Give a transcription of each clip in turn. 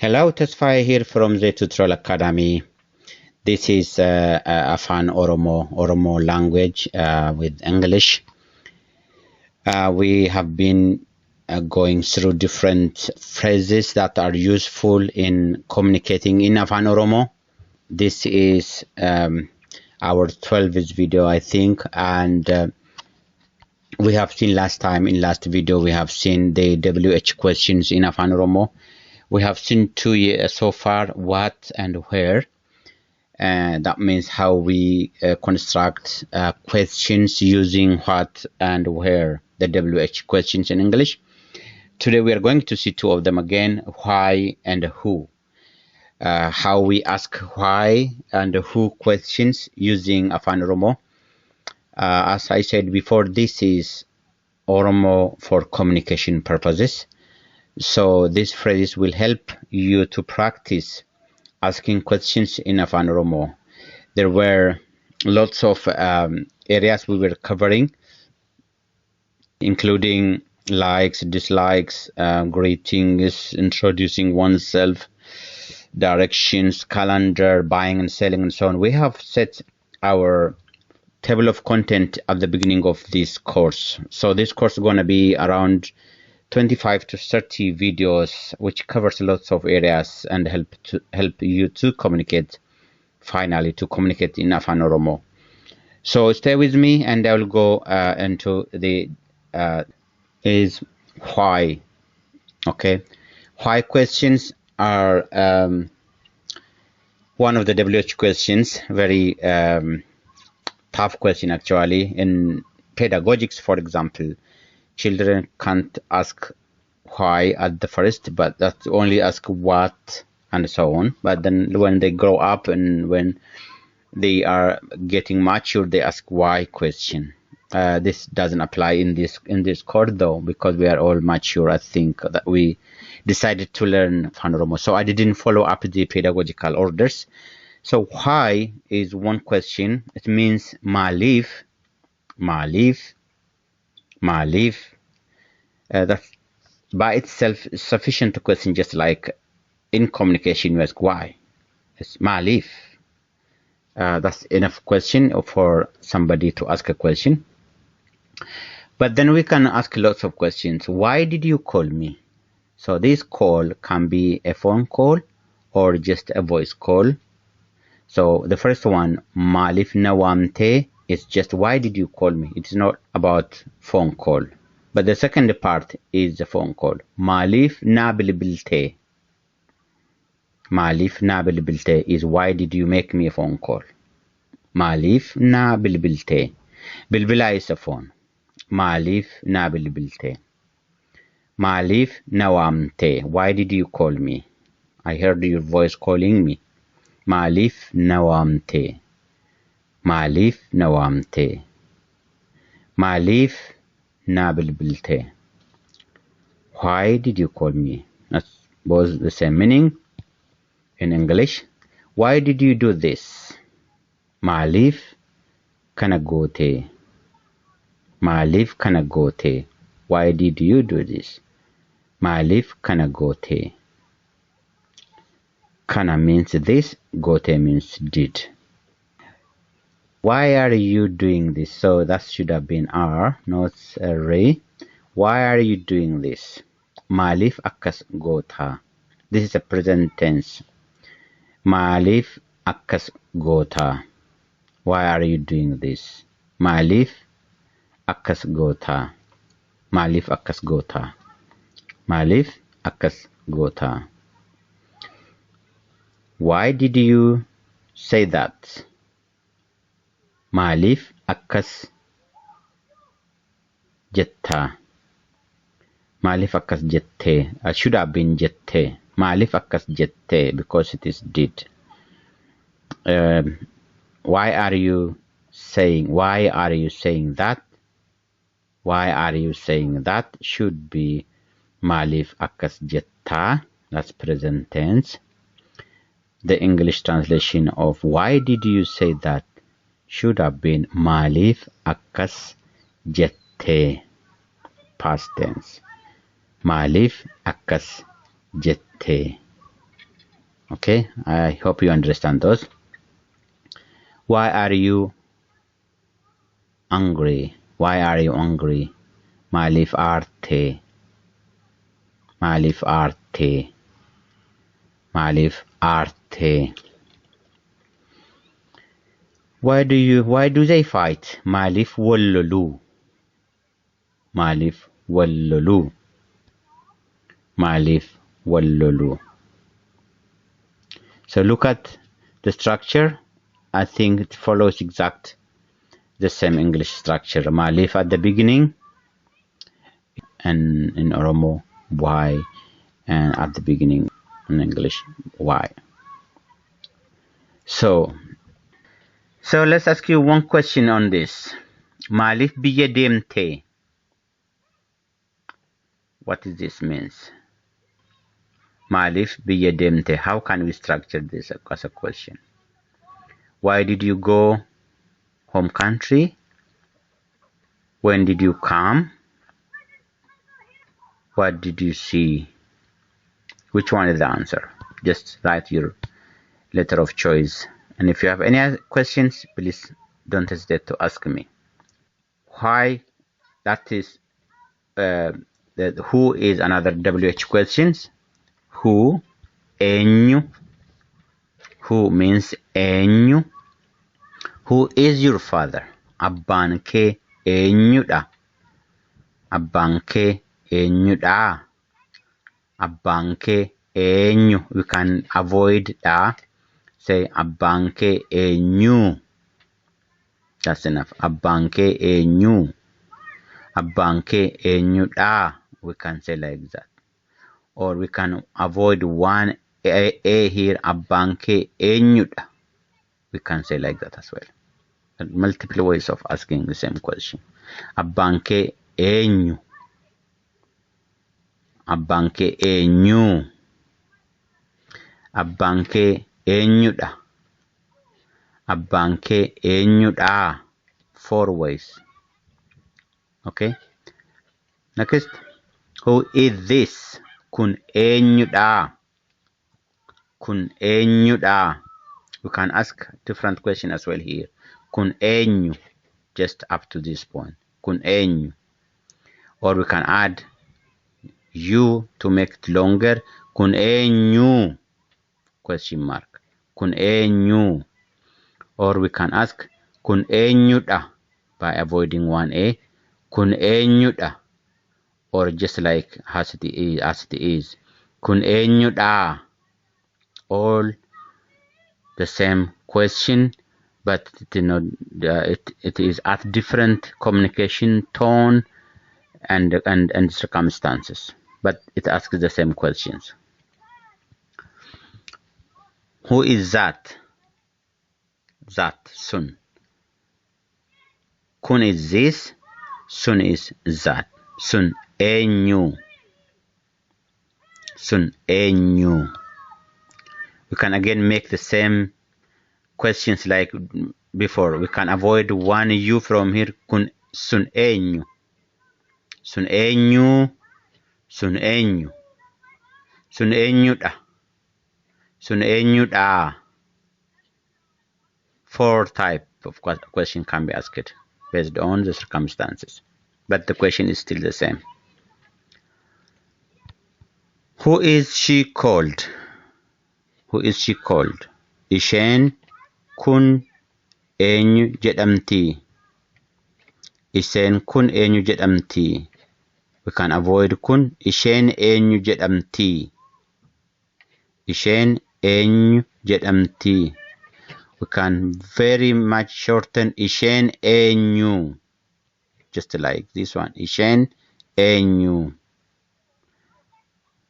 Hello, Tesfaye here from the Tutorial Academy. This is Afan Oromo language with English. We have been going through different phrases that are useful in communicating in Afan Oromo. This is our 12th video, I think, and we have seen in last video, we have seen the WH questions in Afan Oromo. We have seen two so far, what and where. That means how we construct questions using what and where, the WH questions in English. Today we are going to see two of them again, why and who. How we ask why and who questions using Afan Oromo. As I said before, this is Oromo for communication purposes. So these phrases will help you to practice asking questions in Afan Oromo. There were lots of areas we were covering, including likes, dislikes, greetings, introducing oneself, directions, calendar, buying and selling, and so on. We have set our table of content at the beginning of this course. So this course is going to be around 25 to 30 videos, which covers lots of areas and help you to communicate, finally to communicate in Afan Oromo. So stay with me and I will go into the is why. Okay, why questions are one of the WH questions, very tough question actually. In pedagogics, for example, children can't ask why at the first, but that's only ask what and so on. But then when they grow up and when they are getting mature, they ask why question. This doesn't apply in this course though, because we are all mature. I think that we decided to learn Afan Oromo, so I didn't follow up the pedagogical orders. So why is one question. It means maalif. That's by itself sufficient to question, just like in communication you ask why. It's maalif. That's enough question for somebody to ask a question. But then we can ask lots of questions. Why did you call me? So this call can be a phone call or just a voice call. So the first one, maalif nawamte, is just why did you call me? It's not about phone call. But the second part is the phone call. Maalif na bilbilte. Maalif na bilbilte is why did you make me a phone call? Maalif na bilbilte. Bilbila is a phone. Maalif na bilbilte. Maalif nawamte. Why did you call me? I heard your voice calling me. Maalif nawamte. Maalif nawamte. Maalif na bilbilte. Why did you call me? That's both the same meaning in English. Why did you do this? Maalif kana goote. Maalif kana goote. Why did you do this? Maalif kana goote. Kana means this, goote means did. Why are you doing this? So that should have been are, not re. Why are you doing this? Maalif akkas goota. This is a present tense. Maalif akkas goota. Why are you doing this? Maalif akkas goota. Maalif akkas goota. Maalif akkas goota. Why did you say that? Maalif akkas jetta. Maalif akkas jette. It should have been jette. Maalif akkas jette, because it is did. Why are you saying that? Why are you saying that? Should be maalif akkas jetta. That's present tense. The English translation of why did you say that should have been maalif akkas jette. Past tense. Maalif akkas jette. Okay, I hope you understand those. Why are you angry? Why are you angry? Maaliif aarte? Maaliif aarte? Maaliif aarte? Why do they fight? Maaliif wal loluu? Maaliif wal loluu? Maaliif wal loluu? So look at the structure. I think it follows exact the same English structure. Maaliif at the beginning, and in Oromo, why, and at the beginning in English, why. So let's ask you one question on this. Maaliif biyya deemte? What does this means? Maaliif biyya deemte? How can we structure this as a question? Why did you go home country? When did you come? What did you see? Which one is the answer? Just write your letter of choice. And if you have any other questions, please don't hesitate to ask me. Why? That is who is another WH questions. Who? Eenyu. Who means eenyu. Who is your father? Abbaan kee eenyudha? Abbaan kee eenyudha? Abbaan kee eenyu. We can avoid da. Say abbaan kee eenyu. That's enough. Abbaan kee eenyu. Abbaan kee eenyudha. We can say like that. Or we can avoid one a here. Abbaan kee eenyudha. We can say like that as well. Multiple ways of asking the same question. Abbaan kee eenyu. Abbaan kee eenyu. Abbaan kee eenyudha. Abbaan kee eenyudha. 4 ways. Okay. Next. Who is this? Kun eenyudha. Kun eenyudha. We can ask different question as well here. Kun eenyu. Just up to this point. Kun eenyu. Or we can add you to make it longer. Kun eenyu. Question mark. Kun eenyu. Or we can ask kun eenyudha by avoiding one a. Kun eenyudha. Or just like as it is. Kun eenyudha. All the same question, but it is at different communication tone and circumstances, but it asks the same questions. Who is that? That, sun. Kun is this, sun is that. Sun eenyu. Sun eenyu. We can again make the same questions like before. We can avoid one you from here. Kun sun eenyu. Sun eenyu. Sun eenyu. Sun eenyudha. Sun eenyudha. 4 type of question can be asked based on the circumstances, but the question is still the same. Who is she called? Who is she called? Isheen kun eenyu jedhamti. Isheen kun eenyu jedhamti. We can avoid kun. Isheen eenyu jedhamti. Isheen eenyu jedhamti. We can very much shorten isheen eenyu. Just like this one. Isheen eenyu.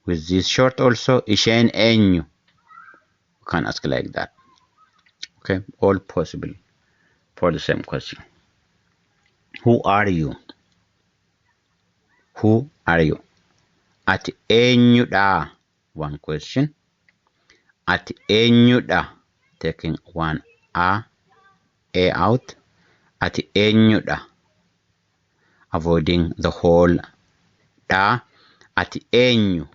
With this short also, isheen eenyu. We can ask like that. Okay, all possible for the same question. Who are you? Who are you? Ati eenyudha. One question. Ati eenyudha. Taking one a out. Ati eenyudha. Avoiding the whole da. Ati eenyu.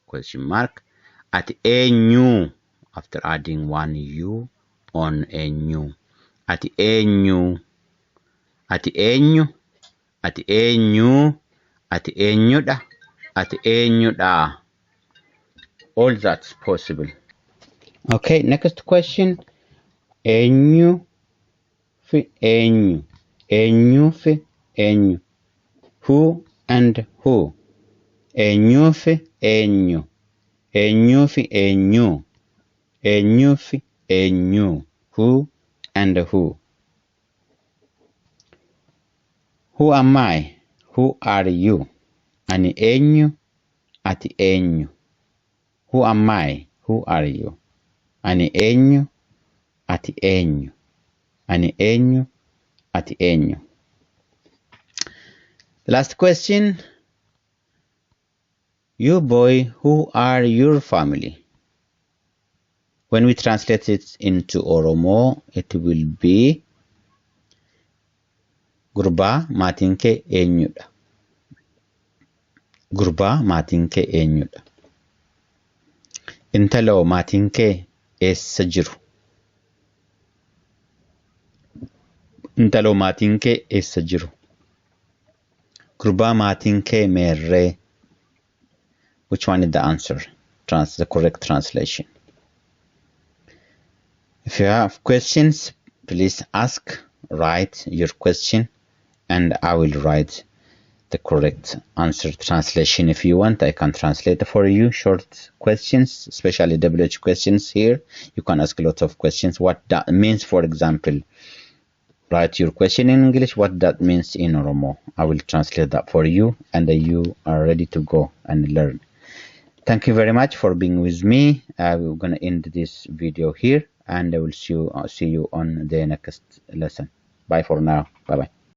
Question mark. Ati eenyu, after adding one U on eenyu. Ati eenyu. Ati eenyu. Ati eenyu. Ati eenyudha. Ati eenyudha. All that's possible. Okay, next question. Eenyu fi eenyu. Eenyu fi eenyu. Who and who. Eenyu fi eenyu. Eenyu fi eenyu. Eenyu fi eenyu. Who and who. Who am I? Who are you? Ani eenyu. Ati eenyu. Who am I? Who are you? Ani eenyu. Ati eenyu. Ani eenyu. Ati eenyu. Last question. You boy, who are your family? When we translate it into Oromo, it will be Gurbaa maatiin kee eenyudha. Gurbaa maatiin kee eenyudha. Intaloo maatiin kee eessa jiru? Intaloo maatiin kee eessa jiru? Gurbaa maatiin kee meerree? Which one is the answer? The correct translation. If you have questions, please ask, write your question, and I will write the correct answer translation. If you want, I can translate for you short questions, especially WH questions here. You can ask a lot of questions. What that means, for example, write your question in English, what that means in Oromo. I will translate that for you, and you are ready to go and learn. Thank you very much for being with me. We're going to end this video here, and I will see you on the next lesson. Bye for now. Bye-bye.